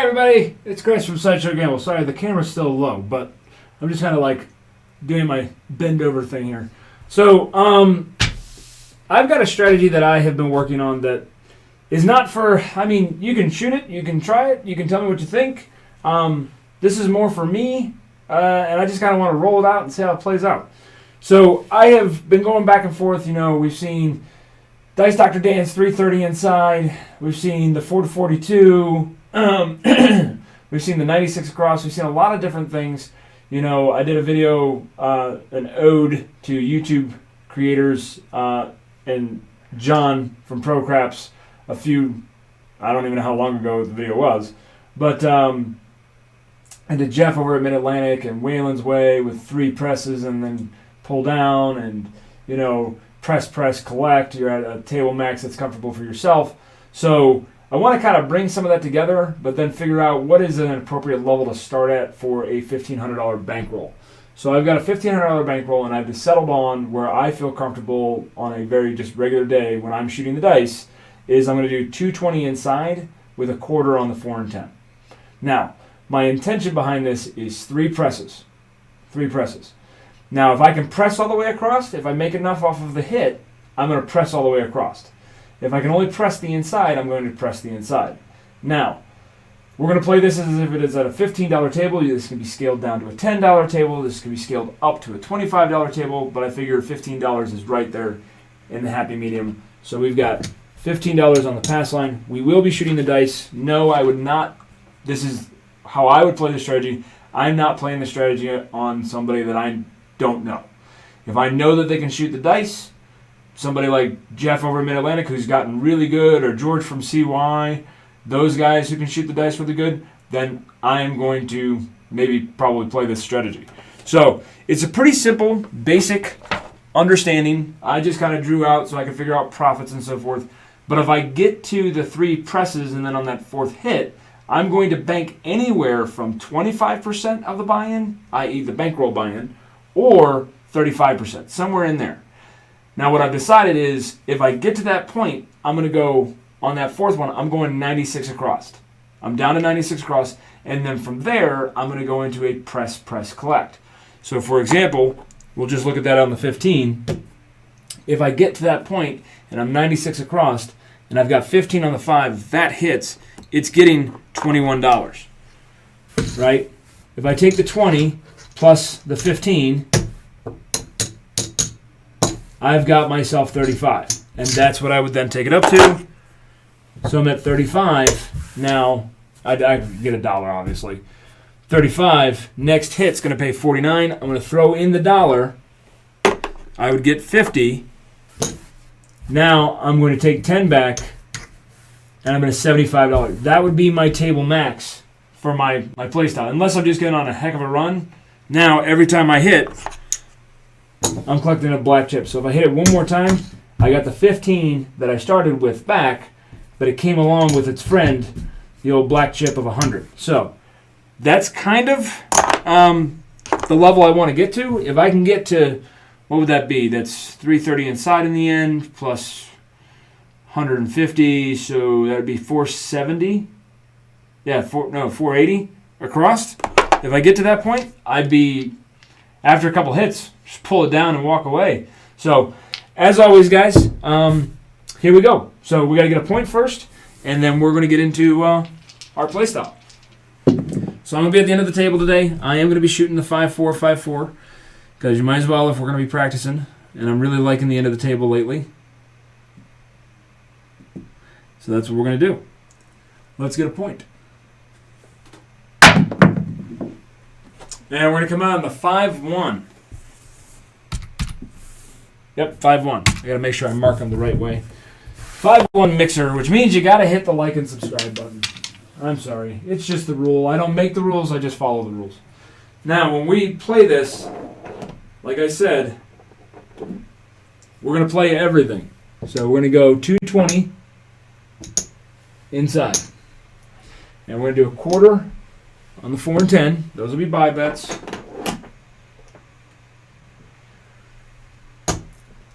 everybody, it's Chris from SideshowGamble. Sorry, the camera's still low, but I'm just kind of like doing my bend over thing here. So, I've got a strategy that I have been working on that is not for, I mean, you can shoot it, you can try it, you can tell me what you think. This is more for me, and I just kind of want to roll it out and see how it plays out. So, I have been going back and forth. You know, we've seen Dice Dr. Dan's 330 inside. We've seen the 4 to 42. We've seen the 96 across. We've seen a lot of different things. You know, I did a video, an ode to YouTube creators, and John from Pro Craps I don't even know how long ago the video was, but and to Jeff over at Mid-Atlantic and Wayland's Way with 3 presses and then pull down and, you know, press, collect. You're at a table max that's comfortable for yourself. So I want to kind of bring some of that together, but then figure out what is an appropriate level to start at for a $1,500 bankroll. So I've got a $1,500 bankroll, and I've settled on where I feel comfortable on a very just regular day when I'm shooting the dice is I'm going to do 220 inside with a quarter on the 4 and 10. Now, my intention behind this is 3 presses. 3 presses. Now, if I can press all the way across, if I make enough off of the hit, I'm going to press all the way across. If I can only press the inside, I'm going to press the inside. Now, we're going to play this as if it is at a $15 table. This can be scaled down to a $10 table. This can be scaled up to a $25 table, but I figure $15 is right there in the happy medium. So we've got $15 on the Passline. We will be shooting the dice. No, I would not. This is how I would play the strategy. I'm not playing the strategy on somebody that I don't know. If I know that they can shoot the dice, somebody like Jeff over at Mid-Atlantic who's gotten really good, or George from CY, those guys who can shoot the dice really good, then I'm going to probably play this strategy. So it's a pretty simple, basic understanding. I just kind of drew out so I can figure out profits and so forth. But if I get to the 3 presses and then on that 4th hit, I'm going to bank anywhere from 25% of the buy-in, i.e. the bankroll buy-in, or 35%, somewhere in there. Now what I've decided is if I get to that point, I'm going to go on that 4th one, I'm going 96 across. I'm down to 96 across, and then from there, I'm going to go into a press, collect. So for example, we'll just look at that on the 15. If I get to that point and I'm 96 across and I've got 15 on the 5, if that hits, it's getting $21, right? If I take the 20 plus the 15, I've got myself 35, and that's what I would then take it up to. So I'm at 35 now. I get $1, obviously. 35. Next hit's going to pay 49. I'm going to throw in the $1. I would get 50. Now I'm going to take 10 back, and I'm going to $75. That would be my table max for my play style, unless I'm just getting on a heck of a run. Now every time I hit, I'm collecting a black chip. So if I hit it one more time, I got the 15 that I started with back, but it came along with its friend, the old black chip of 100. So that's kind of the level I want to get to. If I can get to, what would that be? That's 330 inside in the end, plus 150, so that would be 470. Yeah, 480 across. If I get to that point, I'd be, after a couple hits, just pull it down and walk away. So, as always, guys, here we go. So we got to get a point first, and then we're going to get into our play style. So I'm going to be at the end of the table today. I am going to be shooting the 5-4, 5-4, because you might as well if we're going to be practicing, and I'm really liking the end of the table lately. So that's what we're going to do. Let's get a point. And we're going to come out on the 5-1. Yep, 5-1. I got to make sure I mark them the right way. 5-1 mixer, which means you got to hit the like and subscribe button. I'm sorry. It's just the rule. I don't make the rules. I just follow the rules. Now, when we play this, like I said, we're going to play everything. So we're going to go 220 inside. And we're going to do a quarter on the 4 and 10. Those will be buy bets.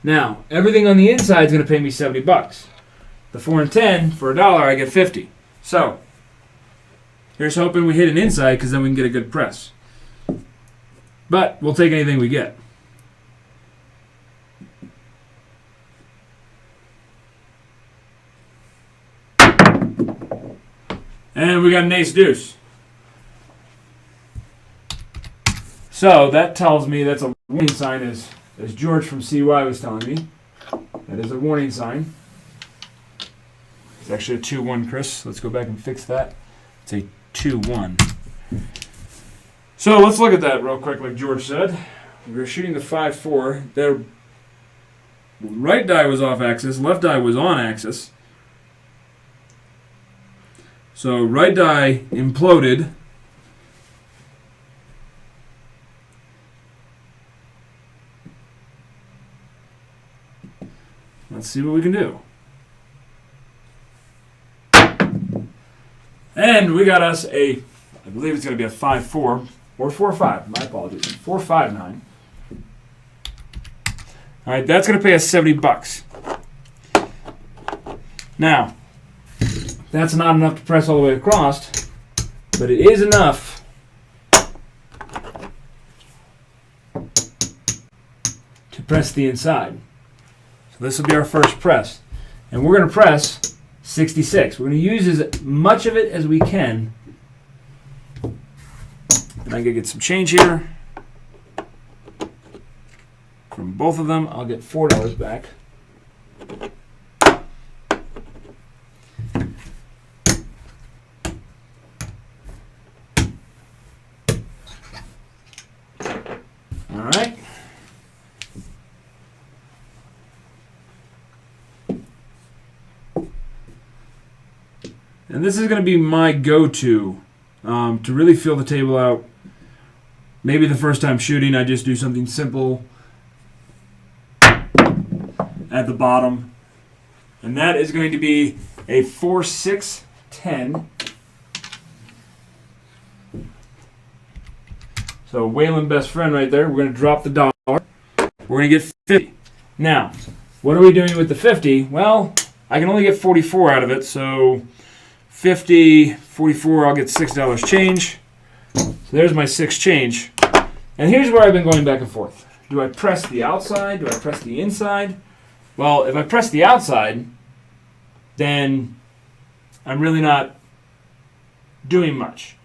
Now, everything on the inside is going to pay me $70. The 4 and 10, for $1, I get 50. So, Here's hoping we hit an inside because then we can get a good press. But we'll take anything we get. And we got an ace deuce. So that tells me that's a warning sign, as George from CY was telling me. That is a warning sign. It's actually a 2-1, Chris. Let's go back and fix that. It's a 2-1. So let's look at that real quick, like George said. We were shooting the 5-4. Their right die was off axis, left die was on axis. So right die imploded. Let's see what we can do. And we got us I believe it's going to be a 5-4 or 4-5. My apologies. 4-5-9. All right, that's going to pay us $70. Now, that's not enough to press all the way across, but it is enough to press the inside. So this will be our first press. And we're going to press 66. We're going to use as much of it as we can. And I'm going to get some change here. From both of them, I'll get $4 back. All right. And this is going to be my go-to to really feel the table out. Maybe the first time shooting, I just do something simple at the bottom. And that is going to be a 4-6-10. So Waylon best friend right there. We're going to drop the dollar. We're going to get 50. Now, what are we doing with the 50? Well, I can only get 44 out of it, so 50, 44, I'll get $6 change. So there's my 6 change. And here's where I've been going back and forth. Do I press the outside? Do I press the inside? Well, if I press the outside, then I'm really not doing much.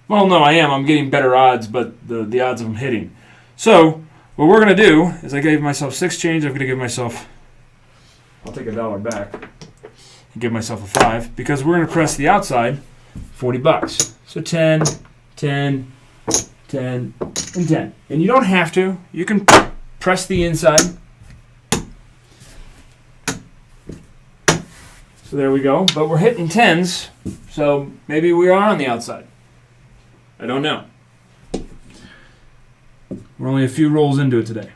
Well, no, I am. I'm getting better odds, but the odds of them hitting. So what we're going to do is I gave myself 6 change. I'm going to give myself, I'll take $1 back and give myself a 5 because we're going to press the outside, $40. So 10, 10, 10, and 10. And you don't have to. You can press the inside. So there we go. But we're hitting 10s, so maybe we are on the outside. I don't know. We're only a few rolls into it today.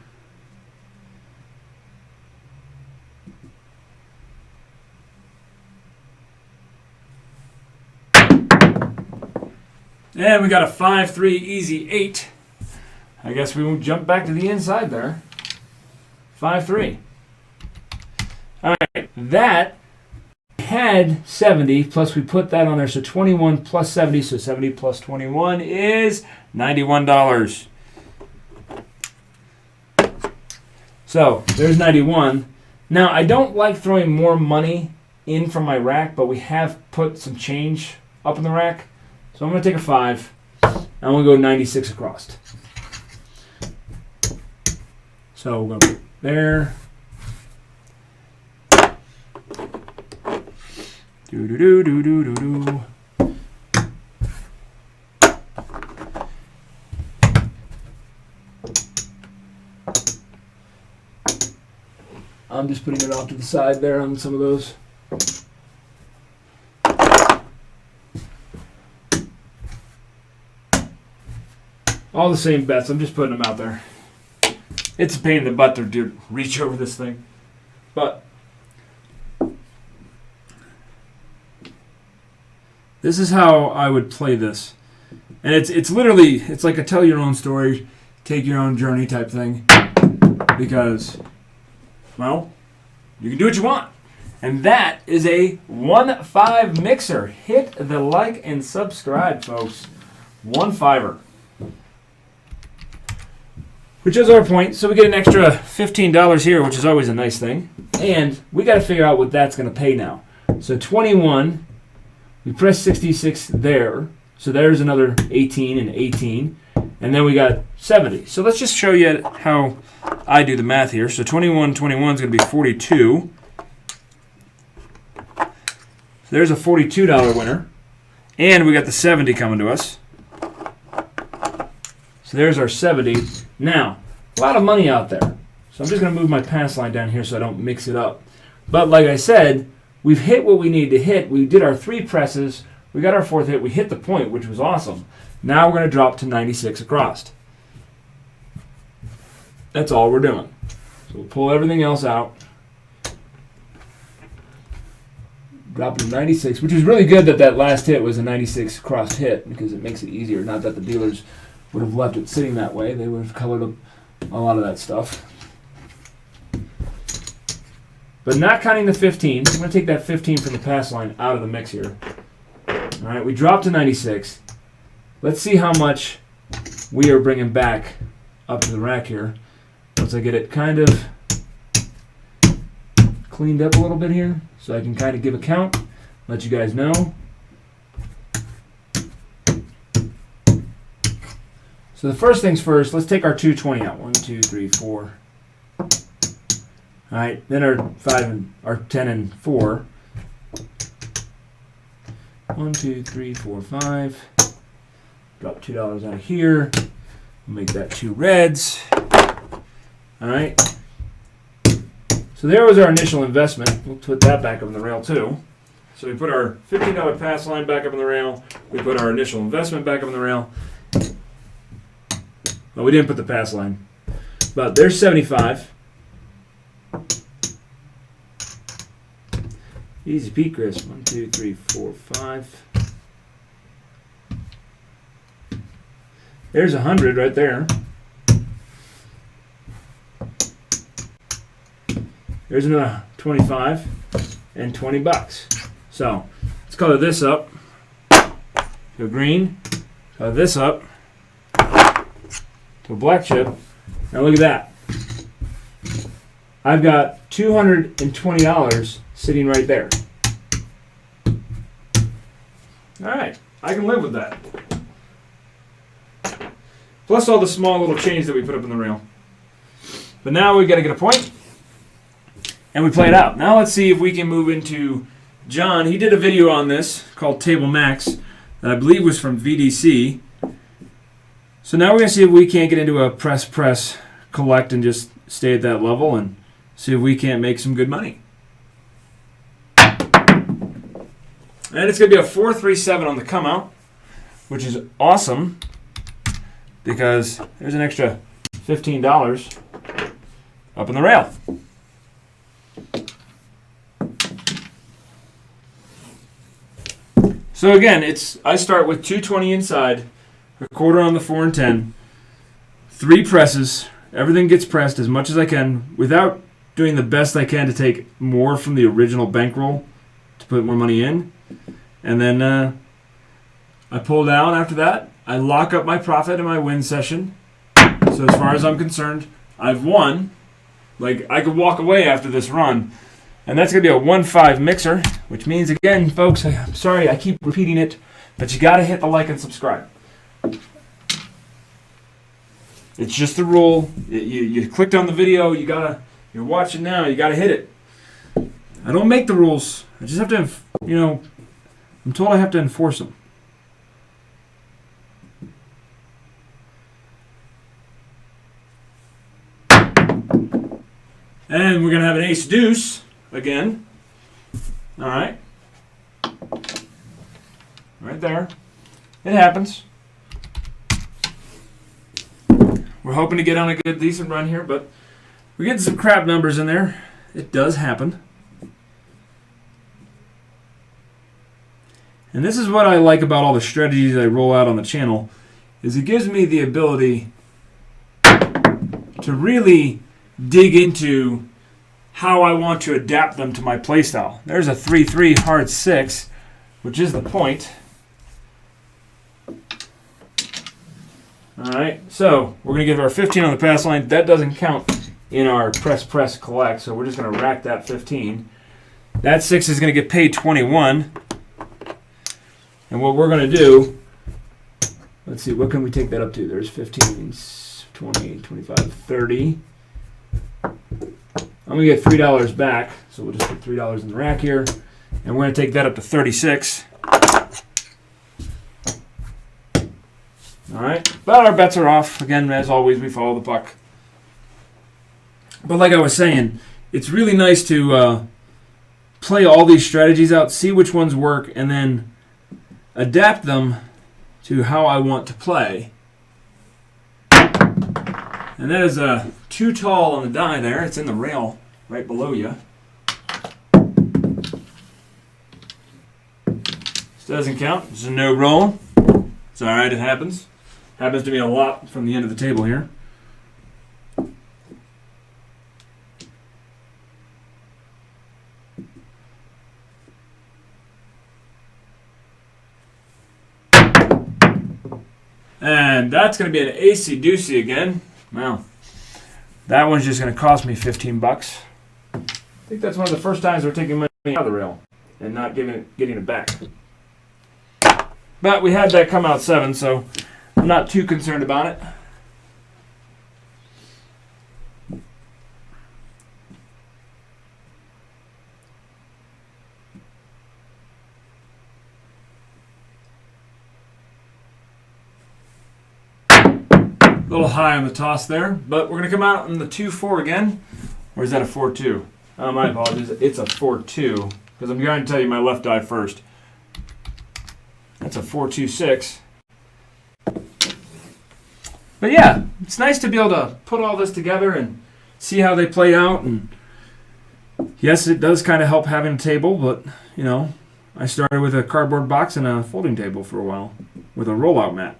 And we got a 5-3 easy 8. I guess we won't jump back to the inside there. 5-3. All right, that had 70, plus we put that on there, so 21 plus 70, so 70 plus 21 is $91. So there's 91. Now I don't like throwing more money in from my rack, but we have put some change up in the rack, so I'm going to take a 5. I'm going to go 96 across. So we're going to put there. Do do do do do do do. I'm just putting it off to the side there on some of those. All the same bets. I'm just putting them out there. It's a pain in the butt to reach over this thing, but this is how I would play this. And it's literally, it's like a tell your own story, take your own journey type thing. Because, well, you can do what you want. And that is a 1-5 mixer. Hit the like and subscribe, folks. 1-5er. Which is our point. So we get an extra $15 here, which is always a nice thing. And we got to figure out what that's going to pay now. So 21, we press 66 there. So there's another 18 and 18. And then we got 70. So let's just show you how I do the math here. So 21 is going to be 42. So there's a $42 winner. And we got the 70 coming to us. So there's our 70. Now, a lot of money out there. So I'm just going to move my pass line down here so I don't mix it up. But like I said, we've hit what we need to hit. We did our 3 presses. We got our 4th hit. We hit the point, which was awesome. Now we're going to drop to 96 across. That's all we're doing. So we'll pull everything else out. Drop to 96, which is really good that last hit was a 96 crossed hit because it makes it easier. Not that the dealers would have left it sitting that way. They would have colored up a lot of that stuff. But not counting the 15. I'm going to take that 15 from the pass line out of the mix here. All right, we dropped to 96. Let's see how much we are bringing back up to the rack here. Once I get it kind of cleaned up a little bit here so I can kind of give a count, let you guys know. So the first things first, let's take our 220 out. 1, 2, 3, 4. All right, then our 5 and our 10 and 4. 1, 2, 3, 4, 5. Drop $2 out of here. Make that 2 reds. All right. So there was our initial investment. We'll put that back up on the rail too. So we put our $15 pass line back up on the rail. We put our initial investment back up on the rail. Well, we didn't put the pass line. But there's 75. Easy peek, Chris. 1, 2, 3, 4, 5. There's 100 right there. There's another 25 and $20. So let's color this up. Go green. Color this up to a black chip. Now look at that. I've got $220 sitting right there. All right, I can live with that. Plus all the small little change that we put up in the rail. But now we've got to get a point, and we play it out. Now let's see if we can move into John. He did a video on this called Table Max that I believe was from VDC. So now we're going to see if we can't get into a press, collect, and just stay at that level and see if we can't make some good money. And it's going to be a 4-3-7 on the come out, which is awesome because there's an extra $15 up in the rail. So again, I start with 220 inside, a quarter on the 4 and 10, 3 presses. Everything gets pressed as much as I can without doing the best I can to take more from the original bankroll to put more money in. And then I pull down after that. I lock up my profit in my win session. So as far as I'm concerned, I've won. Like, I could walk away after this run. And that's going to be a 1-5 mixer, which means, again, folks, I'm sorry I keep repeating it, but you got to hit the like and subscribe. It's just the rule. You clicked on the video, you're watching now, you got to hit it. I don't make the rules. I just have to, I'm told I have to enforce them. And we're going to have an ace deuce again. All right. Right there. It happens. We're hoping to get on a good, decent run here, but we're getting some crap numbers in there. It does happen. And this is what I like about all the strategies I roll out on the channel, is it gives me the ability to really dig into how I want to adapt them to my playstyle. There's a 3-3 hard 6, which is the point. All right, so we're going to give our 15 on the pass line. That doesn't count in our press collect, so we're just going to rack that 15. That 6 is going to get paid 21. And what we're going to do, let's see, what can we take that up to? There's 15, 20, 25, 30. I'm going to get $3 back, so we'll just put $3 in the rack here. And we're going to take that up to 36. All right, but our bets are off. Again, as always, we follow the puck. But like I was saying, it's really nice to play all these strategies out, see which ones work, and then adapt them to how I want to play. And that is a too tall on the die there. It's in the rail right below you. This doesn't count. This is a no roll. It's all right. It happens. Happens to me a lot from the end of the table here. And that's going to be an AC-doocy again. Wow. That one's just going to cost me 15 bucks. I think that's one of the first times we're taking money out of the rail and not getting it back. But we had that come out 7, so I'm not too concerned about it. A little high on the toss there, but we're going to come out in the 2-4 again. Or is that a 4-2? Oh, my apologies. It's a 4-2 because I'm going to tell you my left die first. That's a 4-2-6. But yeah, it's nice to be able to put all this together and see how they play out. And yes, it does kind of help having a table, but you know, I started with a cardboard box and a folding table for a while with a rollout mat.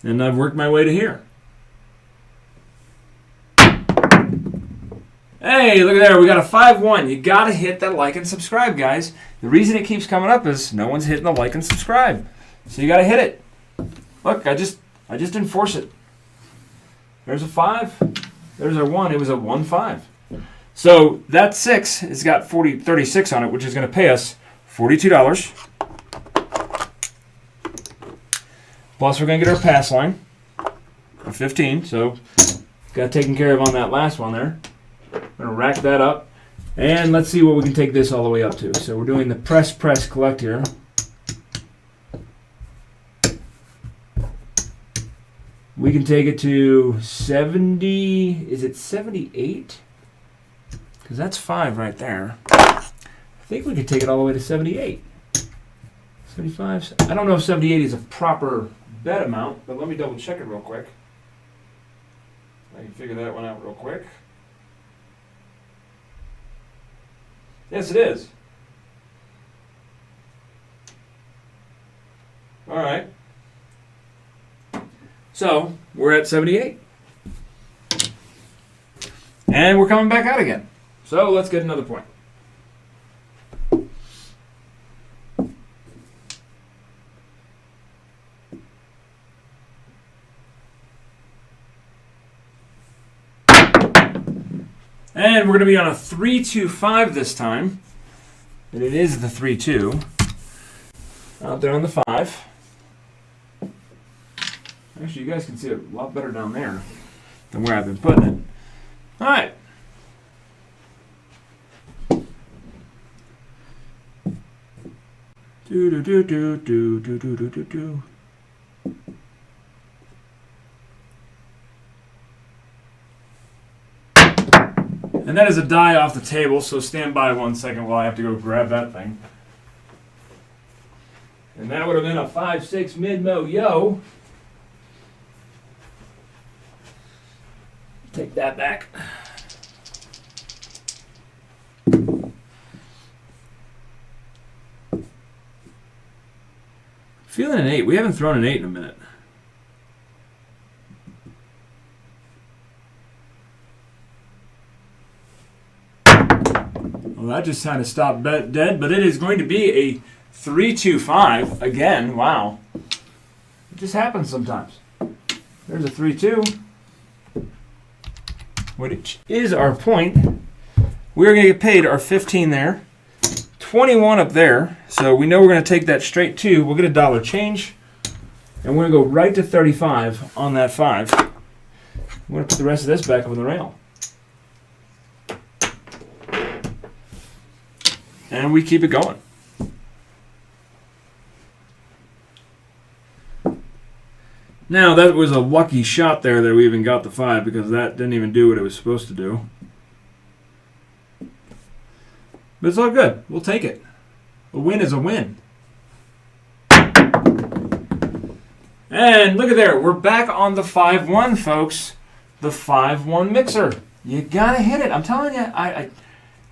And I've worked my way to here. Hey, look at there. We got a 5-1. You got to hit that like and subscribe, guys. The reason it keeps coming up is no one's hitting the like and subscribe. So you got to hit it. Look, I just enforce it. There's a 5. There's a 1. It was a 1-5. So that 6 has got 36 on it, which is going to pay us $42. Plus, we're going to get our pass line of 15. So got taken care of on that last one there. I'm going to rack that up. And let's see what we can take this all the way up to. So we're doing the press collect here. We can take it to 70. Is it 78? Because that's 5 right there. I think we could take it all the way to 78. 75. I don't know if 78 is a proper bet amount, but let me double check it real quick. I can figure that one out real quick. Yes, it is. All right. So we're at 78. And we're coming back out again. So let's get another point. And we're going to be on a 3-2-5 this time. And it is the 3-2. Out there on the 5. Actually, you guys can see it a lot better down there than where I've been putting it. All right. Do. And that is a die off the table, so stand by 1 second while I have to go grab that thing. And that would have been a 5-6 mid-mo yo. Take that back. Feeling an 8. We haven't thrown an 8 in a minute. Well, that just kind of stopped dead, but it is going to be a 3-2-5 again. Wow. It just happens sometimes. There's a 3-2, which is our point. We're going to get paid our 15 there, 21 up there. So we know we're going to take that straight to. We'll get a dollar change, and we're going to go right to 35 on that 5. We're going to put the rest of this back up on the rail. And we keep it going. Now, that was a lucky shot there that we even got the 5 because that didn't even do what it was supposed to do. But it's all good. We'll take it. A win is a win. And look at there. We're back on the 5-1, folks. The 5-1 mixer. You got to hit it. I'm telling you.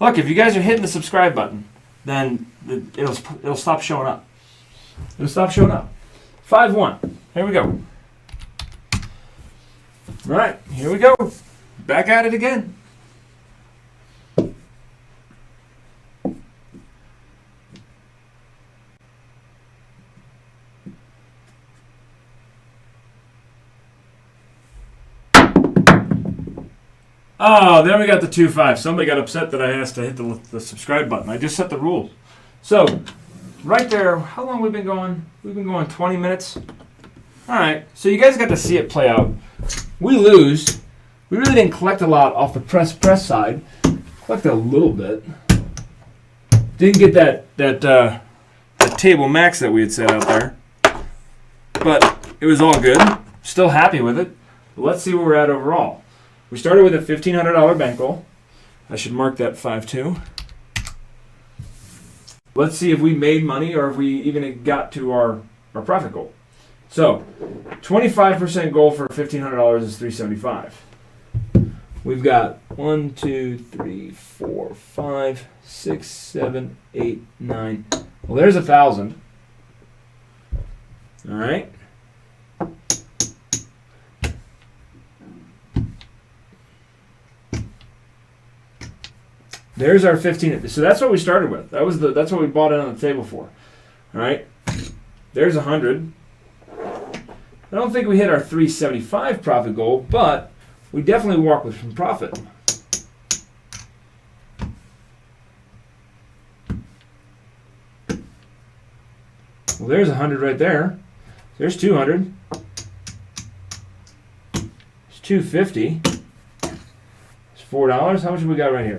Look, if you guys are hitting the subscribe button, then it'll stop showing up. It'll stop showing up. 5-1. Here we go. All right, here we go. Back at it again. Oh, then we got the 2-5. Somebody got upset that I asked to hit the subscribe button. I just set the rules. So, right there, how long have we been going? We've been going 20 minutes. All right, so you guys got to see it play out. We lose. We really didn't collect a lot off the press side. Collected a little bit. Didn't get that table max that we had set out there. But it was all good. Still happy with it. But let's see where we're at overall. We started with a $1,500 bankroll. I should mark that 5-2. Let's see if we made money or if we even got to our profit goal. So, 25% goal for $1,500 is $375. We've got 1, 2, 3, 4, 5, 6, 7, 8, 9. Well, there's 1,000. All right. There's our 15. So that's what we started with. That's what we bought it on the table for. All right. There's 100. I don't think we hit our 375 profit goal, but we definitely walked with some profit. Well, there's 100 right there. There's 200. There's 250. It's $4. How much have we got right here?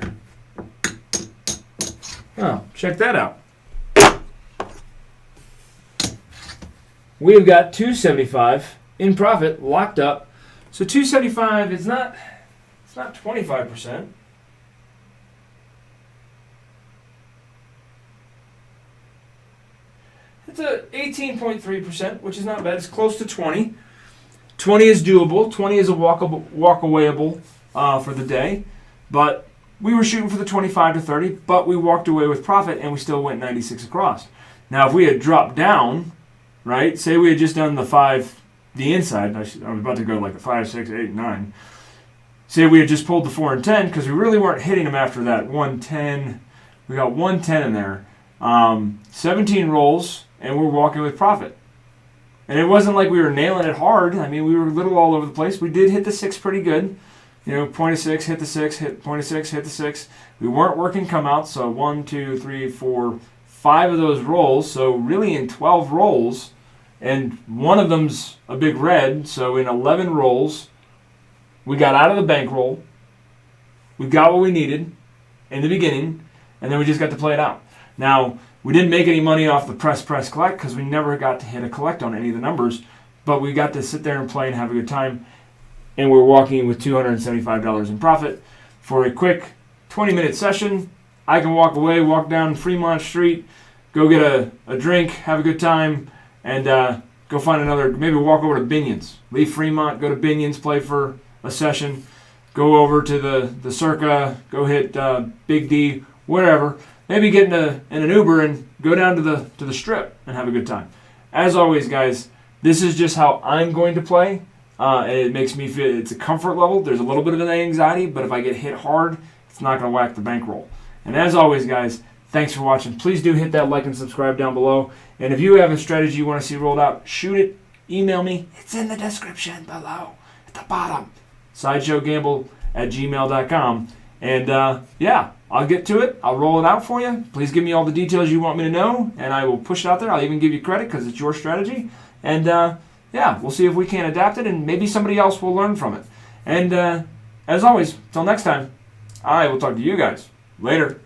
Oh, check that out. We've got 275 in profit locked up. So 275 is not 25%. It's a 18.3%, which is not bad. It's close to 20. 20 is doable. 20 is a walk-awayable for the day. But we were shooting for the 25 to 30, but we walked away with profit and we still went 96 across. Now, if we had dropped down, right, say we had just done the 5, the inside, I was about to go like a 5, 6, 8, 9. Say we had just pulled the 4 and 10 because we really weren't hitting them after that 110. We got 110 in there. 17 rolls, and we're walking with profit. And it wasn't like we were nailing it hard. I mean, we were a little all over the place. We did hit the 6 pretty good. You know, point of 6, hit the 6, hit point of 6, hit the 6. We weren't working come out, so 1, 2, 3, 4, 5 of those rolls. So really in 12 rolls, and one of them's a big red, so in 11 rolls, we got out of the bankroll. We got what we needed in the beginning, and then we just got to play it out. Now, we didn't make any money off the press, collect, because we never got to hit a collect on any of the numbers, but we got to sit there and play and have a good time. And we're walking with $275 in profit for a quick 20-minute session. I can walk away, walk down Fremont Street, go get a drink, have a good time, and go find another, maybe walk over to Binion's. Leave Fremont, go to Binion's, play for a session, go over to the Circa, go hit Big D, wherever. Maybe get in an Uber and go down to the Strip and have a good time. As always, guys, this is just how I'm going to play. It makes me feel it's a comfort level. There's a little bit of an anxiety, but if I get hit hard, it's not going to whack the bankroll. And as always, guys, thanks for watching. Please do hit that like and subscribe down below. And if you have a strategy you want to see rolled out, shoot it. Email me. It's in the description below at the bottom. SideshowGamble@gmail.com. And yeah, I'll get to it. I'll roll it out for you. Please give me all the details you want me to know, and I will push it out there. I'll even give you credit because it's your strategy. And yeah, we'll see if we can adapt it, and maybe somebody else will learn from it. And as always, till next time, I will talk to you guys later.